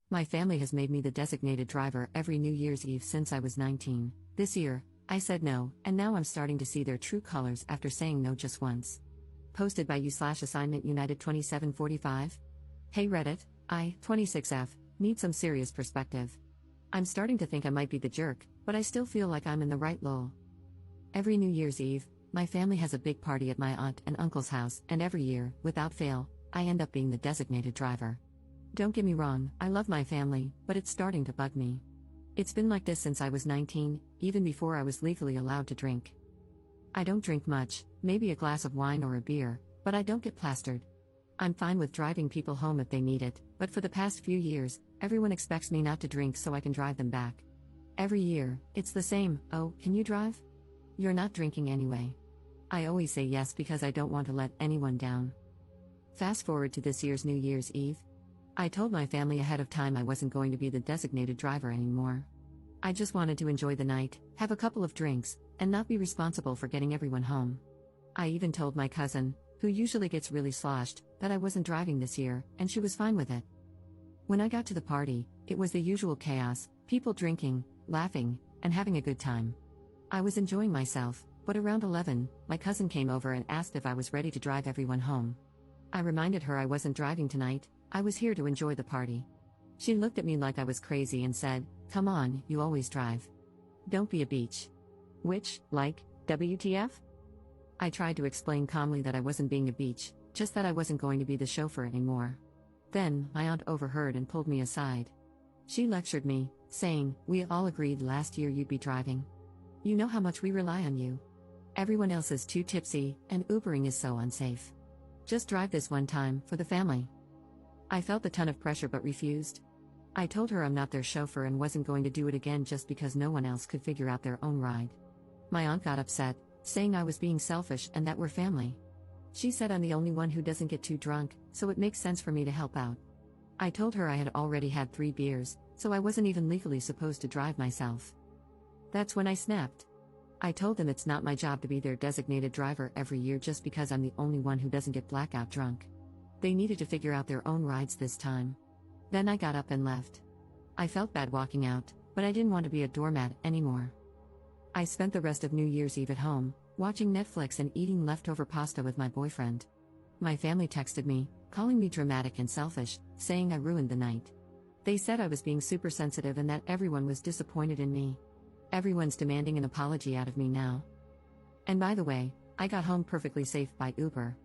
My family has made me the designated driver every New Year's Eve since I was 19. This year, I said no, and now I'm starting to see their true colors after saying no just once. Posted by you/assignment United 2745. Hey Reddit, I, 26F, need some serious perspective. I'm starting to think I might be the jerk, but I still feel like I'm in the right lol. Every New Year's Eve, my family has a big party at my aunt and uncle's house, and every year, without fail, I end up being the designated driver. Don't get me wrong, I love my family, but it's starting to bug me. It's been like this since I was 19, even before I was legally allowed to drink. I don't drink much, maybe a glass of wine or a beer, but I don't get plastered. I'm fine with driving people home if they need it, but for the past few years, everyone expects me not to drink so I can drive them back. Every year, it's the same. Oh, can you drive? You're not drinking anyway. I always say yes because I don't want to let anyone down. Fast forward to this year's New Year's Eve. I told my family ahead of time I wasn't going to be the designated driver anymore. I just wanted to enjoy the night, have a couple of drinks, and not be responsible for getting everyone home. I even told my cousin, who usually gets really sloshed, that I wasn't driving this year, and she was fine with it. When I got to the party, it was the usual chaos, people drinking, laughing, and having a good time. I was enjoying myself, but around 11, my cousin came over and asked if I was ready to drive everyone home. I reminded her I wasn't driving tonight, I was here to enjoy the party. She looked at me like I was crazy and said, "Come on, you always drive. Don't be a beach." Which, like, WTF? I tried to explain calmly that I wasn't being a beach, just that I wasn't going to be the chauffeur anymore. Then, my aunt overheard and pulled me aside. She lectured me, saying, "We all agreed last year you'd be driving. You know how much we rely on you. Everyone else is too tipsy, and Ubering is so unsafe. Just drive this one time, for the family." I felt a ton of pressure but refused. I told her I'm not their chauffeur and wasn't going to do it again just because no one else could figure out their own ride. My aunt got upset, saying I was being selfish and that we're family. She said I'm the only one who doesn't get too drunk, so it makes sense for me to help out. I told her I had already had 3 beers, so I wasn't even legally supposed to drive myself. That's when I snapped. I told them it's not my job to be their designated driver every year just because I'm the only one who doesn't get blackout drunk. They needed to figure out their own rides this time. Then I got up and left. I felt bad walking out, but I didn't want to be a doormat anymore. I spent the rest of New Year's Eve at home, watching Netflix and eating leftover pasta with my boyfriend. My family texted me, calling me dramatic and selfish, saying I ruined the night. They said I was being super sensitive and that everyone was disappointed in me. Everyone's demanding an apology out of me now. And by the way, I got home perfectly safe by Uber.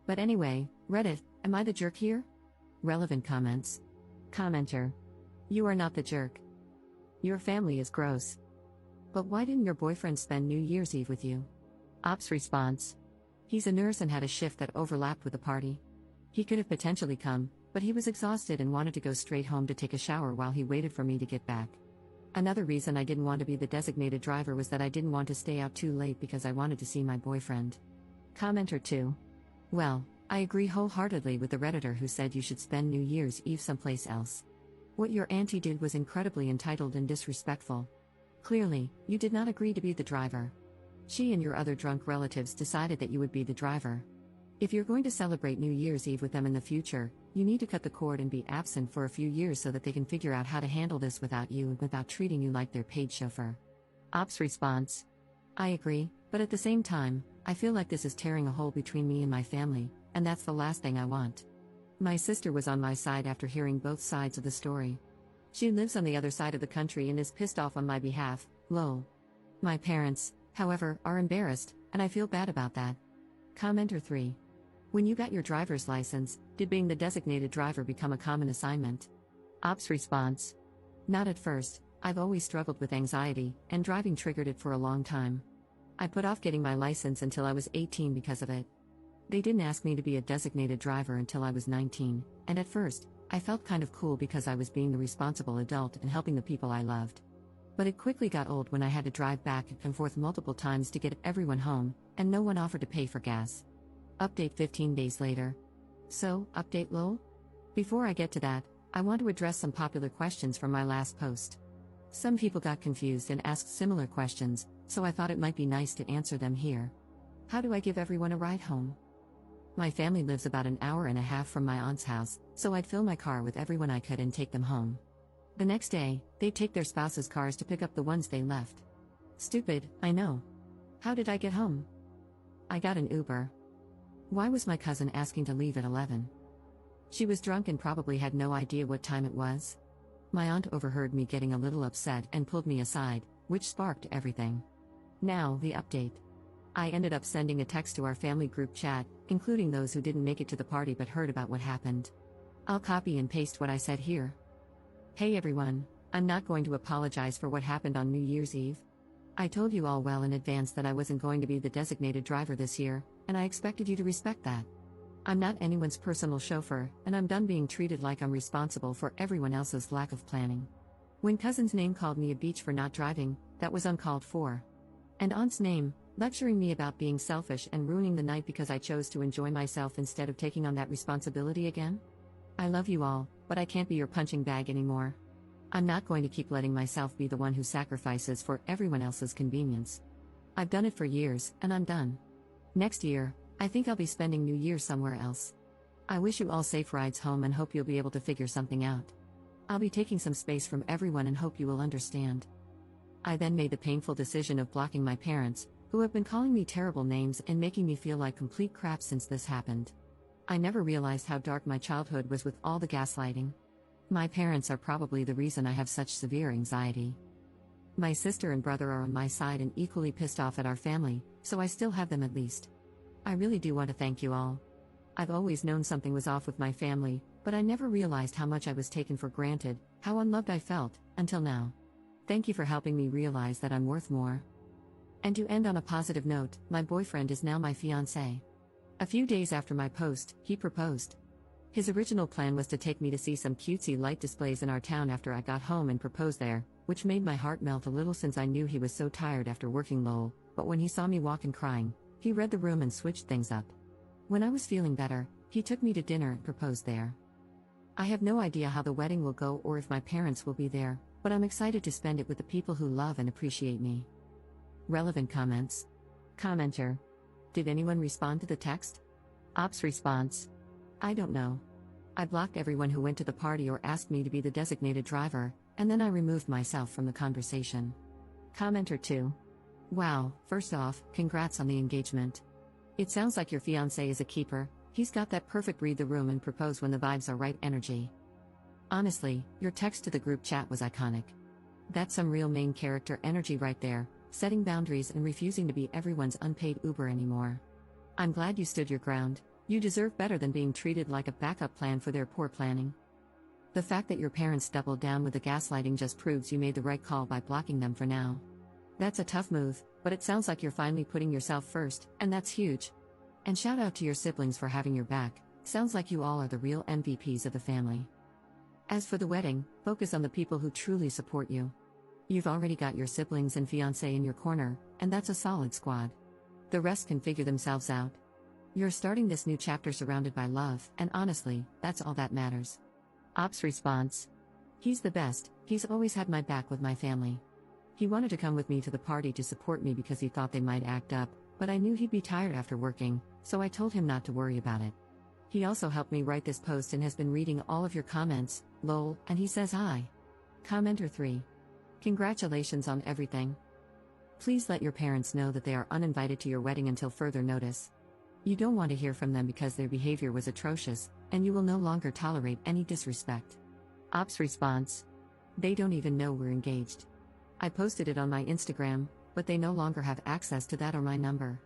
But anyway, Reddit, am I the jerk here? Relevant comments. Commenter. You are not the jerk. Your family is gross. But why didn't your boyfriend spend New Year's Eve with you? Ops response. He's a nurse and had a shift that overlapped with the party. He could have potentially come, but he was exhausted and wanted to go straight home to take a shower while he waited for me to get back. Another reason I didn't want to be the designated driver was that I didn't want to stay out too late because I wanted to see my boyfriend. Commenter 2. Well, I agree wholeheartedly with the Redditor who said you should spend New Year's Eve someplace else. What your auntie did was incredibly entitled and disrespectful. Clearly, you did not agree to be the driver. She and your other drunk relatives decided that you would be the driver. If you're going to celebrate New Year's Eve with them in the future, you need to cut the cord and be absent for a few years so that they can figure out how to handle this without you and without treating you like their paid chauffeur. Ops response. I agree, but at the same time, I feel like this is tearing a hole between me and my family, and that's the last thing I want. My sister was on my side after hearing both sides of the story. She lives on the other side of the country and is pissed off on my behalf, lol. My parents, however, are embarrassed, and I feel bad about that. Commenter 3. When you got your driver's license, did being the designated driver become a common assignment? Ops response. Not at first, I've always struggled with anxiety, and driving triggered it for a long time. I put off getting my license until I was 18 because of it. They didn't ask me to be a designated driver until I was 19, and at first, I felt kind of cool because I was being the responsible adult and helping the people I loved. But it quickly got old when I had to drive back and forth multiple times to get everyone home, and no one offered to pay for gas. Update 15 days later. So, update lol? Before I get to that, I want to address some popular questions from my last post. Some people got confused and asked similar questions, so I thought it might be nice to answer them here. How do I give everyone a ride home? My family lives about an hour and a half from my aunt's house, so I'd fill my car with everyone I could and take them home. The next day, they take their spouses' cars to pick up the ones they left. Stupid, I know. How did I get home? I got an Uber. Why was my cousin asking to leave at 11? She was drunk and probably had no idea what time it was. My aunt overheard me getting a little upset and pulled me aside, which sparked everything. Now, the update. I ended up sending a text to our family group chat, including those who didn't make it to the party but heard about what happened. I'll copy and paste what I said here. Hey everyone, I'm not going to apologize for what happened on New Year's Eve. I told you all well in advance that I wasn't going to be the designated driver this year, and I expected you to respect that. I'm not anyone's personal chauffeur, and I'm done being treated like I'm responsible for everyone else's lack of planning. When cousin's name called me a beach for not driving, that was uncalled for. And aunt's name, lecturing me about being selfish and ruining the night because I chose to enjoy myself instead of taking on that responsibility again? I love you all, but I can't be your punching bag anymore. I'm not going to keep letting myself be the one who sacrifices for everyone else's convenience. I've done it for years, and I'm done. Next year, I think I'll be spending New Year somewhere else. I wish you all safe rides home and hope you'll be able to figure something out. I'll be taking some space from everyone and hope you will understand. I then made the painful decision of blocking my parents, who have been calling me terrible names and making me feel like complete crap since this happened. I never realized how dark my childhood was with all the gaslighting. My parents are probably the reason I have such severe anxiety. My sister and brother are on my side and equally pissed off at our family, so I still have them at least. I really do want to thank you all. I've always known something was off with my family, but I never realized how much I was taken for granted, how unloved I felt, until now. Thank you for helping me realize that I'm worth more. And to end on a positive note, my boyfriend is now my fiancé. A few days after my post, he proposed. His original plan was to take me to see some cutesy light displays in our town after I got home and propose there, which made my heart melt a little since I knew he was so tired after working lol, but when he saw me walk and crying, he read the room and switched things up. When I was feeling better, he took me to dinner and proposed there. I have no idea how the wedding will go or if my parents will be there, but I'm excited to spend it with the people who love and appreciate me. Relevant comments. Commenter. Did anyone respond to the text? Ops response. I don't know. I blocked everyone who went to the party or asked me to be the designated driver, and then I removed myself from the conversation. Commenter 2. Wow, first off, congrats on the engagement. It sounds like your fiancé is a keeper, he's got that perfect read the room and propose when the vibes are right energy. Honestly, your text to the group chat was iconic. That's some real main character energy right there, setting boundaries and refusing to be everyone's unpaid Uber anymore. I'm glad you stood your ground, you deserve better than being treated like a backup plan for their poor planning. The fact that your parents doubled down with the gaslighting just proves you made the right call by blocking them for now. That's a tough move, but it sounds like you're finally putting yourself first, and that's huge. And shout out to your siblings for having your back, sounds like you all are the real MVPs of the family. As for the wedding, focus on the people who truly support you. You've already got your siblings and fiancé in your corner, and that's a solid squad. The rest can figure themselves out. You're starting this new chapter surrounded by love, and honestly, that's all that matters. Ops response. He's the best, he's always had my back with my family. He wanted to come with me to the party to support me because he thought they might act up, but I knew he'd be tired after working, so I told him not to worry about it. He also helped me write this post and has been reading all of your comments, lol, and he says hi. Commenter 3. Congratulations on everything. Please let your parents know that they are uninvited to your wedding until further notice. You don't want to hear from them because their behavior was atrocious, and you will no longer tolerate any disrespect. Ops response. They don't even know we're engaged. I posted it on my Instagram, but they no longer have access to that or my number.